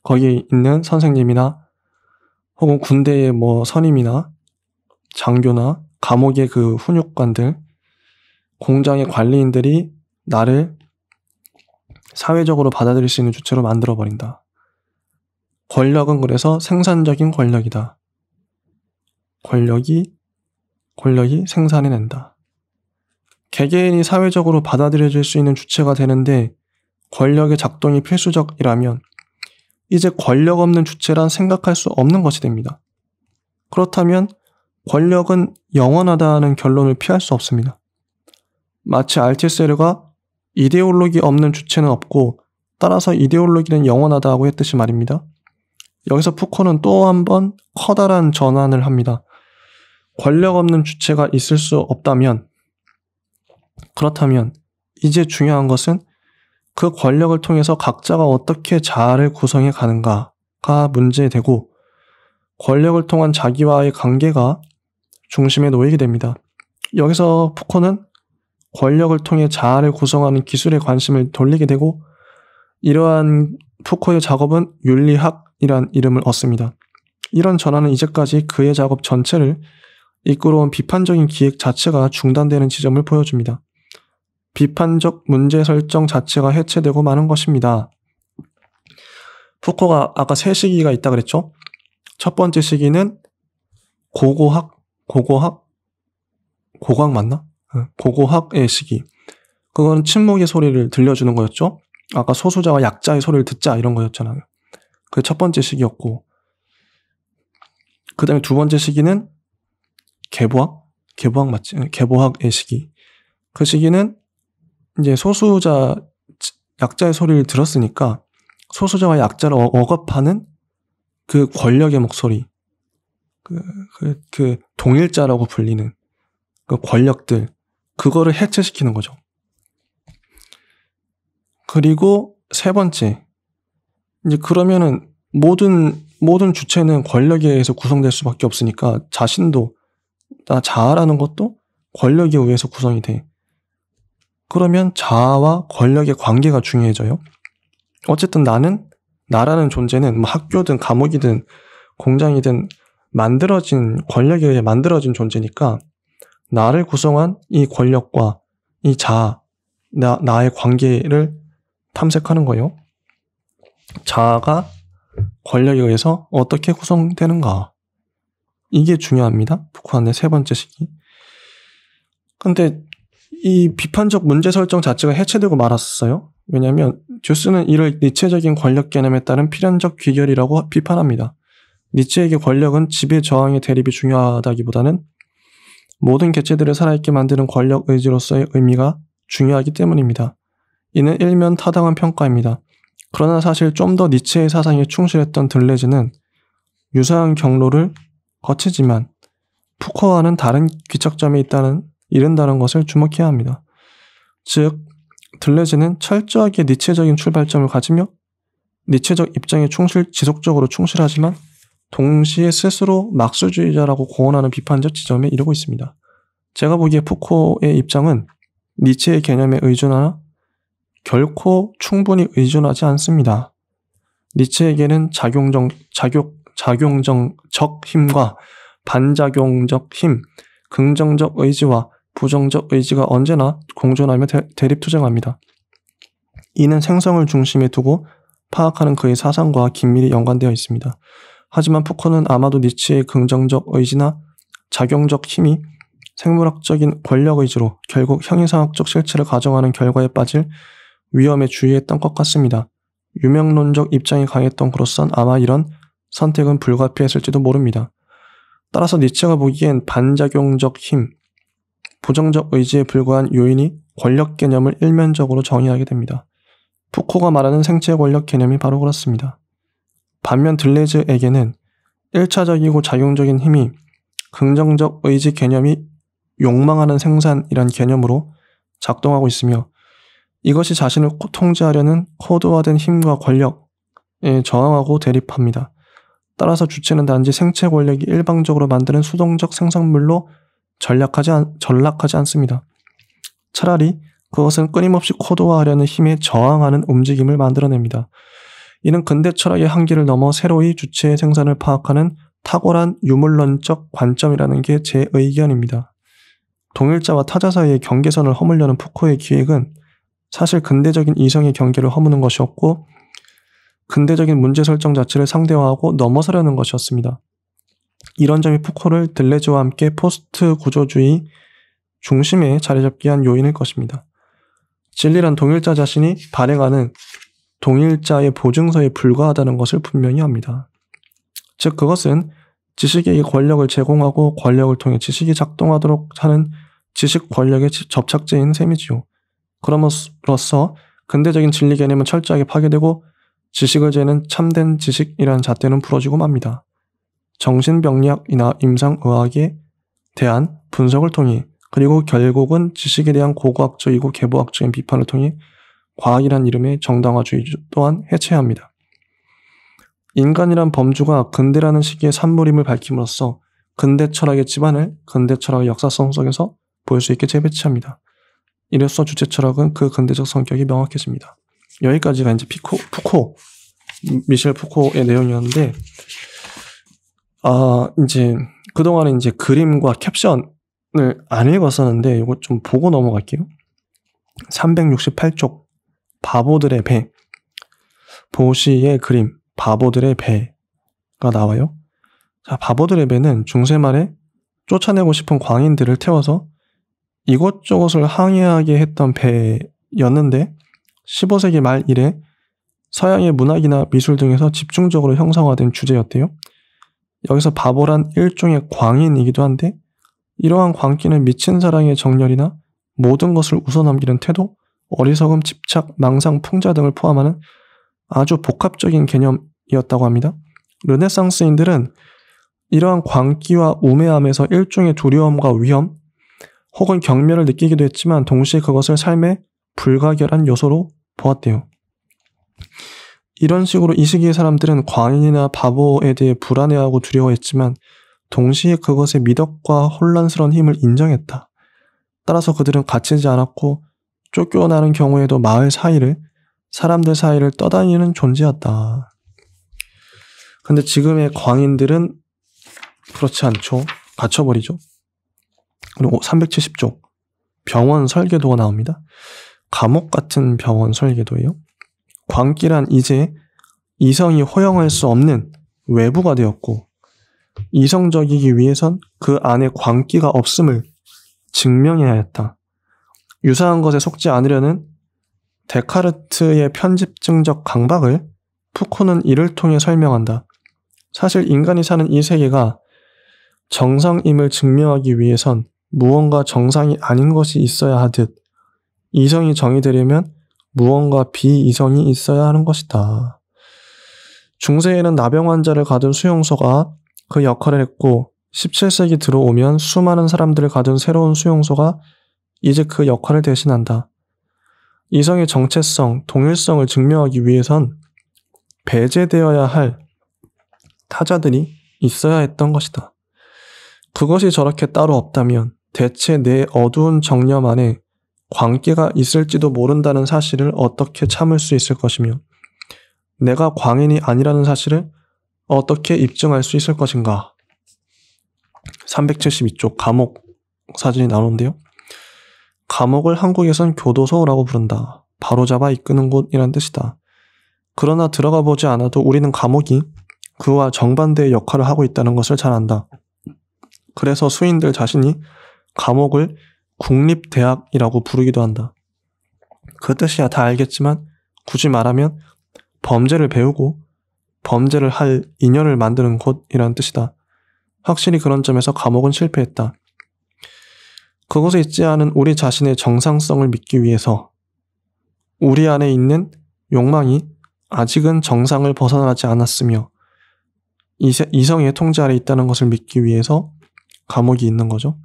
거기에 있는 선생님이나 혹은 군대의 선임이나 장교나 감옥의 그 훈육관들, 공장의 관리인들이 나를 사회적으로 받아들일 수 있는 주체로 만들어버린다. 권력은 그래서 생산적인 권력이다. 권력이 생산해낸다. 개개인이 사회적으로 받아들여질 수 있는 주체가 되는데 권력의 작동이 필수적이라면 이제 권력 없는 주체란 생각할 수 없는 것이 됩니다. 그렇다면 권력은 영원하다는 결론을 피할 수 없습니다. 마치 알티세르가 이데올로기 없는 주체는 없고 따라서 이데올로기는 영원하다고 했듯이 말입니다. 여기서 푸코는 또 한 번 커다란 전환을 합니다. 권력 없는 주체가 있을 수 없다면, 그렇다면 이제 중요한 것은 그 권력을 통해서 각자가 어떻게 자아를 구성해 가는가가 문제되고 권력을 통한 자기와의 관계가 중심에 놓이게 됩니다. 여기서 푸코는 권력을 통해 자아를 구성하는 기술에 관심을 돌리게 되고 이러한 푸코의 작업은 윤리학이란 이름을 얻습니다. 이런 전환은 이제까지 그의 작업 전체를 이끌어온 비판적인 기획 자체가 중단되는 지점을 보여줍니다. 비판적 문제 설정 자체가 해체되고 마는 것입니다. 푸코가 아까 세 시기가 있다 그랬죠? 첫 번째 시기는 고고학 맞나? 고고학의 시기. 그건 침묵의 소리를 들려주는 거였죠? 아까 소수자와 약자의 소리를 듣자 이런 거였잖아요. 그게 첫 번째 시기였고 그 다음에 두 번째 시기는 계보학 맞지? 계보학의 시기. 그 시기는 이제 소수자, 약자의 소리를 들었으니까 소수자와 약자를 억압하는 그 권력의 목소리, 그 동일자라고 불리는 그 권력들, 그거를 해체시키는 거죠. 그리고 세 번째, 이제 그러면은 모든 주체는 권력에 의해서 구성될 수밖에 없으니까 자신도, 자아라는 것도 권력에 의해서 구성이 돼. 그러면 자아와 권력의 관계가 중요해져요. 어쨌든 나라는 존재는 뭐 학교든 감옥이든 공장이든 권력에 의해 만들어진 존재니까 나를 구성한 이 권력과 이 자아, 나의 관계를 탐색하는 거예요. 자아가 권력에 의해서 어떻게 구성되는가. 이게 중요합니다. 푸코의 세 번째 시기. 근데 이 비판적 문제 설정 자체가 해체되고 말았어요. 왜냐하면 듀스는 이를 니체적인 권력 개념에 따른 필연적 귀결이라고 비판합니다. 니체에게 권력은 지배 저항의 대립이 중요하다기보다는 모든 개체들을 살아있게 만드는 권력 의지로서의 의미가 중요하기 때문입니다. 이는 일면 타당한 평가입니다. 그러나 사실 좀 더 니체의 사상에 충실했던 들레즈는 유사한 경로를 거치지만 푸코와는 다른 귀착점에 이른다는 것을 주목해야 합니다. 즉, 들레즈는 철저하게 니체적인 출발점을 가지며 니체적 입장에 지속적으로 충실하지만 동시에 스스로 막수주의자라고 고언하는 비판적 지점에 이르고 있습니다. 제가 보기에 푸코의 입장은 니체의 개념에 의존하나 결코 충분히 의존하지 않습니다. 니체에게는 작용적 힘과 반작용적 힘, 긍정적 의지와 부정적 의지가 언제나 공존하며 대립투쟁합니다. 이는 생성을 중심에 두고 파악하는 그의 사상과 긴밀히 연관되어 있습니다. 하지만 푸코는 아마도 니체의 긍정적 의지나 작용적 힘이 생물학적인 권력 의지로 결국 형이상학적 실체를 가정하는 결과에 빠질 위험에 주의했던 것 같습니다. 유명론적 입장이 강했던 그로선 아마 이런 선택은 불가피했을지도 모릅니다. 따라서 니체가 보기엔 반작용적 힘, 부정적 의지에 불과한 요인이 권력 개념을 일면적으로 정의하게 됩니다. 푸코가 말하는 생체 권력 개념이 바로 그렇습니다. 반면 들레즈에게는 1차적이고 작용적인 힘이 긍정적 의지 개념이 욕망하는 생산이란 개념으로 작동하고 있으며 이것이 자신을 통제하려는 코드화된 힘과 권력에 저항하고 대립합니다. 따라서 주체는 단지 생체 권력이 일방적으로 만드는 수동적 생산물로 전락하지 않습니다. 차라리 그것은 끊임없이 코드화하려는 힘에 저항하는 움직임을 만들어냅니다. 이는 근대 철학의 한계를 넘어 새로이 주체의 생산을 파악하는 탁월한 유물론적 관점이라는 게 제 의견입니다. 동일자와 타자 사이의 경계선을 허물려는 푸코의 기획은 사실 근대적인 이성의 경계를 허무는 것이었고 근대적인 문제 설정 자체를 상대화하고 넘어서려는 것이었습니다. 이런 점이 푸코를 들레즈와 함께 포스트 구조주의 중심에 자리잡게 한 요인일 것입니다. 진리란 동일자 자신이 발행하는 동일자의 보증서에 불과하다는 것을 분명히 합니다. 즉 그것은 지식에게 권력을 제공하고 권력을 통해 지식이 작동하도록 하는 지식 권력의 접착제인 셈이지요. 그럼으로써 근대적인 진리 개념은 철저하게 파괴되고 지식을 재는 참된 지식이라는 잣대는 부러지고 맙니다. 정신병리학이나 임상의학에 대한 분석을 통해 그리고 결국은 지식에 대한 고고학적이고 계보학적인 비판을 통해 과학이란 이름의 정당화주의 또한 해체해야 합니다. 인간이란 범주가 근대라는 시기의 산물임을 밝힘으로써 근대 철학의基盤을 근대 철학의 역사성 속에서 볼 수 있게 재배치합니다. 이로써 주체 철학은 그 근대적 성격이 명확해집니다. 여기까지가 이제 미셸 푸코의 내용이었는데, 이제 그동안에 이제 그림과 캡션을 안 읽었었는데 이거 좀 보고 넘어갈게요. 368쪽 바보들의 배, 보시의 그림 바보들의 배가 나와요. 자, 바보들의 배는 중세 말에 쫓아내고 싶은 광인들을 태워서 이곳저곳을 항해하게 했던 배였는데 15세기 말 이래 서양의 문학이나 미술 등에서 집중적으로 형상화된 주제였대요. 여기서 바보란 일종의 광인이기도 한데 이러한 광기는 미친 사랑의 정열이나 모든 것을 웃어넘기는 태도, 어리석음, 집착, 망상, 풍자 등을 포함하는 아주 복합적인 개념이었다고 합니다. 르네상스인들은 이러한 광기와 우매함에서 일종의 두려움과 위험 혹은 경멸을 느끼기도 했지만 동시에 그것을 삶의 불가결한 요소로 보았대요. 이런 식으로 이 시기의 사람들은 광인이나 바보에 대해 불안해하고 두려워했지만 동시에 그것의 미덕과 혼란스러운 힘을 인정했다. 따라서 그들은 갇히지 않았고 쫓겨나는 경우에도 마을 사이를, 사람들 사이를 떠다니는 존재였다. 근데 지금의 광인들은 그렇지 않죠. 갇혀버리죠. 그리고 370쪽 병원 설계도가 나옵니다. 감옥 같은 병원 설계도예요. 광기란 이제 이성이 허용할 수 없는 외부가 되었고 이성적이기 위해선 그 안에 광기가 없음을 증명해야 했다. 유사한 것에 속지 않으려는 데카르트의 편집증적 강박을 푸코는 이를 통해 설명한다. 사실 인간이 사는 이 세계가 정상임을 증명하기 위해선 무언가 정상이 아닌 것이 있어야 하듯 이성이 정의되려면 무언가 비이성이 있어야 하는 것이다. 중세에는 나병 환자를 가둔 수용소가 그 역할을 했고 17세기 들어오면 수많은 사람들을 가둔 새로운 수용소가 이제 그 역할을 대신한다. 이성의 정체성, 동일성을 증명하기 위해선 배제되어야 할 타자들이 있어야 했던 것이다. 그것이 저렇게 따로 없다면 대체 내 어두운 정념 안에 광기가 있을지도 모른다는 사실을 어떻게 참을 수 있을 것이며 내가 광인이 아니라는 사실을 어떻게 입증할 수 있을 것인가. 372쪽 감옥 사진이 나오는데요. 감옥을 한국에선 교도소라고 부른다. 바로잡아 이끄는 곳이란 뜻이다. 그러나 들어가 보지 않아도 우리는 감옥이 그와 정반대의 역할을 하고 있다는 것을 잘 안다. 그래서 수인들 자신이 감옥을 국립대학이라고 부르기도 한다. 그 뜻이야 다 알겠지만 굳이 말하면 범죄를 배우고 범죄를 할 인연을 만드는 곳이란 뜻이다. 확실히 그런 점에서 감옥은 실패했다. 그곳에 있지 않은 우리 자신의 정상성을 믿기 위해서 우리 안에 있는 욕망이 아직은 정상을 벗어나지 않았으며 이성의 통제 아래 있다는 것을 믿기 위해서 감옥이 있는 거죠.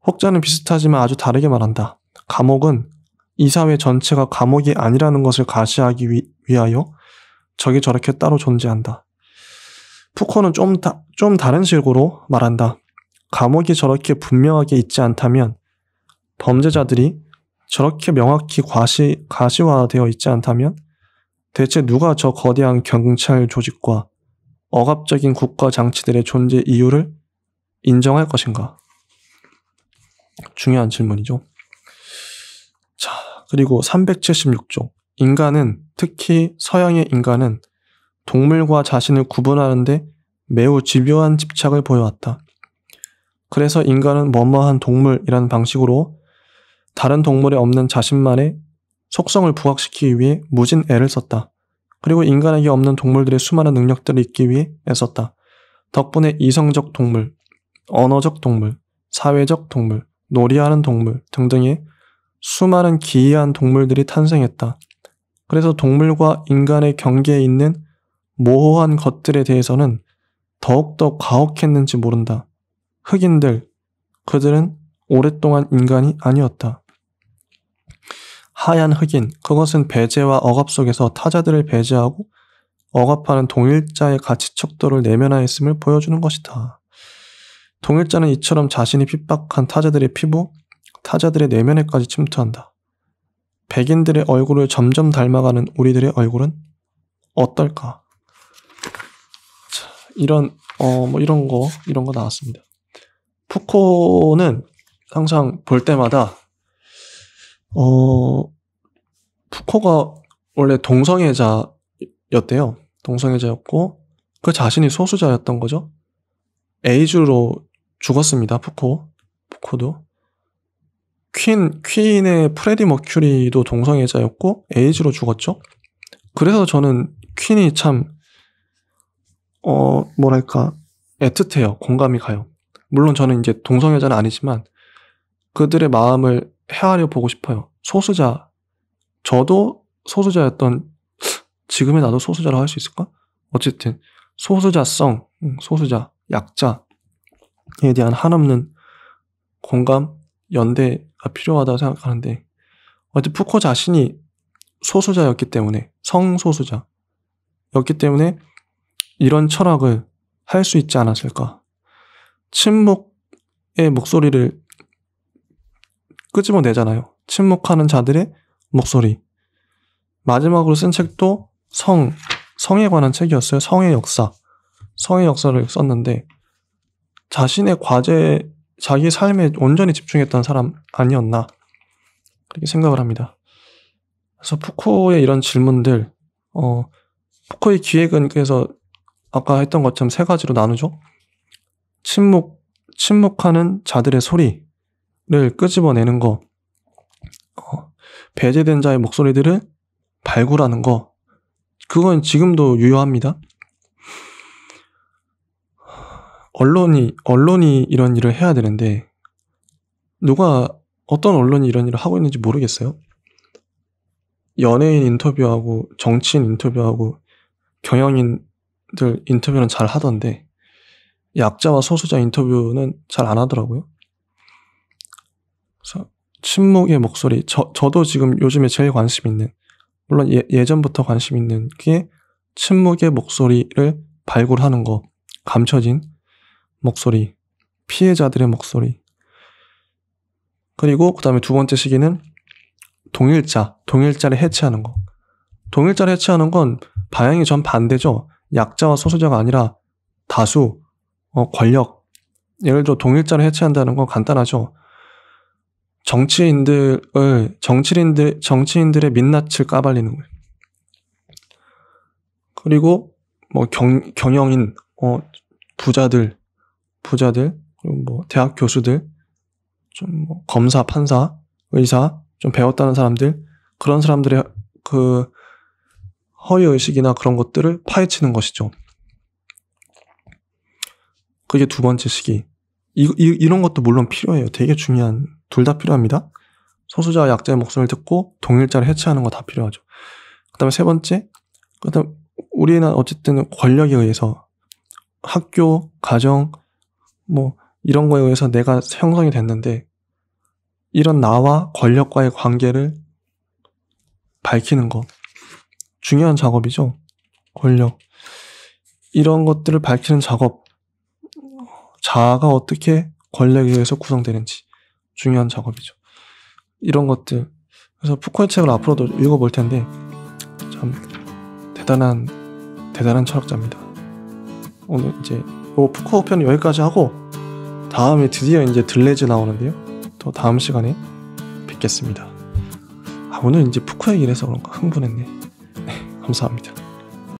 혹자는 비슷하지만 아주 다르게 말한다. 감옥은 이 사회 전체가 감옥이 아니라는 것을 가시하기 위하여 저기 저렇게 따로 존재한다. 푸코는 좀 다른 식으로 말한다. 감옥이 저렇게 분명하게 있지 않다면 범죄자들이 저렇게 명확히 가시화되어 있지 않다면 대체 누가 저 거대한 경찰 조직과 억압적인 국가 장치들의 존재 이유를 인정할 것인가? 중요한 질문이죠. 자, 그리고 376쪽. 인간은, 특히 서양의 인간은 동물과 자신을 구분하는데 매우 집요한 집착을 보여왔다. 그래서 인간은 뭐뭐한 동물이라는 방식으로 다른 동물에 없는 자신만의 속성을 부각시키기 위해 무진 애를 썼다. 그리고 인간에게 없는 동물들의 수많은 능력들을 잊기 위해 애썼다. 덕분에 이성적 동물, 언어적 동물, 사회적 동물, 놀이하는 동물 등등의 수많은 기이한 동물들이 탄생했다. 그래서 동물과 인간의 경계에 있는 모호한 것들에 대해서는 더욱더 가혹했는지 모른다. 흑인들, 그들은 오랫동안 인간이 아니었다. 하얀 흑인, 그것은 배제와 억압 속에서 타자들을 배제하고 억압하는 동일자의 가치 척도를 내면화했음을 보여주는 것이다. 동일자는 이처럼 자신이 핍박한 타자들의 피부, 타자들의 내면에까지 침투한다. 백인들의 얼굴을 점점 닮아가는 우리들의 얼굴은 어떨까? 자, 이런 거 나왔습니다. 푸코는 항상 볼 때마다 푸코가 원래 동성애자였대요. 동성애자였고 그 자신이 소수자였던 거죠. 에이즈로 죽었습니다. 푸코도. 퀸의 프레디 머큐리도 동성애자였고 에이즈로 죽었죠. 그래서 저는 퀸이 참 애틋해요. 공감이 가요. 물론 저는 이제 동성애자는 아니지만 그들의 마음을 헤아려 보고 싶어요. 소수자, 저도 소수자였던, 지금의 나도 소수자라고 할 수 있을까? 어쨌든 소수자성, 소수자, 약자에 대한 한없는 공감, 연대가 필요하다고 생각하는데, 어쨌든 푸코 자신이 소수자였기 때문에, 성소수자였기 때문에 이런 철학을 할 수 있지 않았을까. 침묵의 목소리를 끄집어내잖아요. 침묵하는 자들의 목소리. 마지막으로 쓴 책도 성에 관한 책이었어요. 성의 역사를 썼는데 자신의 과제, 자기 삶에 온전히 집중했던 사람 아니었나 그렇게 생각을 합니다. 그래서 푸코의 이런 질문들, 푸코의 기획은 그래서 아까 했던 것처럼 세 가지로 나누죠. 침묵하는 자들의 소리를 끄집어내는 거, 배제된 자의 목소리들을 발굴하는 거, 그건 지금도 유효합니다. 언론이 이런 일을 해야 되는데 어떤 언론이 이런 일을 하고 있는지 모르겠어요. 연예인 인터뷰하고 정치인 인터뷰하고 경영인들 인터뷰는 잘 하던데 약자와 소수자 인터뷰는 잘 안 하더라고요. 그래서 침묵의 목소리, 저도 지금 요즘에 제일 관심 있는, 물론 예전부터 관심 있는 게 침묵의 목소리를 발굴하는 거, 감춰진 목소리, 피해자들의 목소리. 그리고 그 다음에 두 번째 시기는 동일자를 해체하는 거. 동일자를 해체하는 건 방향이 전 반대죠. 약자와 소수자가 아니라 다수, 권력. 예를 들어 동일자를 해체한다는 건 간단하죠. 정치인들의 민낯을 까발리는 거예요. 그리고 경영인, 부자들, 그리고 대학 교수들, 좀 검사, 판사, 의사, 좀 배웠다는 사람들, 그런 사람들의 그 허위 의식이나 그런 것들을 파헤치는 것이죠. 그게 두 번째 시기. 이런 것도 물론 필요해요. 되게 중요한, 둘 다 필요합니다. 소수자와 약자의 목소리를 듣고 동일자를 해체하는 거 다 필요하죠. 그 다음에 세 번째, 우리는 어쨌든 권력에 의해서 학교, 가정, 이런 거에 의해서 내가 형성이 됐는데 이런 나와 권력과의 관계를 밝히는 거 중요한 작업이죠. 권력, 이런 것들을 밝히는 작업, 자아가 어떻게 권력에 의해서 구성되는지 중요한 작업이죠. 이런 것들. 그래서 푸코의 책을 앞으로도 읽어볼 텐데 참 대단한 철학자입니다. 오늘 이제 푸코 편은 여기까지 하고 다음에 드디어 이제 들레즈 나오는데요. 또 다음 시간에 뵙겠습니다. 오늘 이제 푸코 얘기를 해서 그런가 흥분했네. 감사합니다.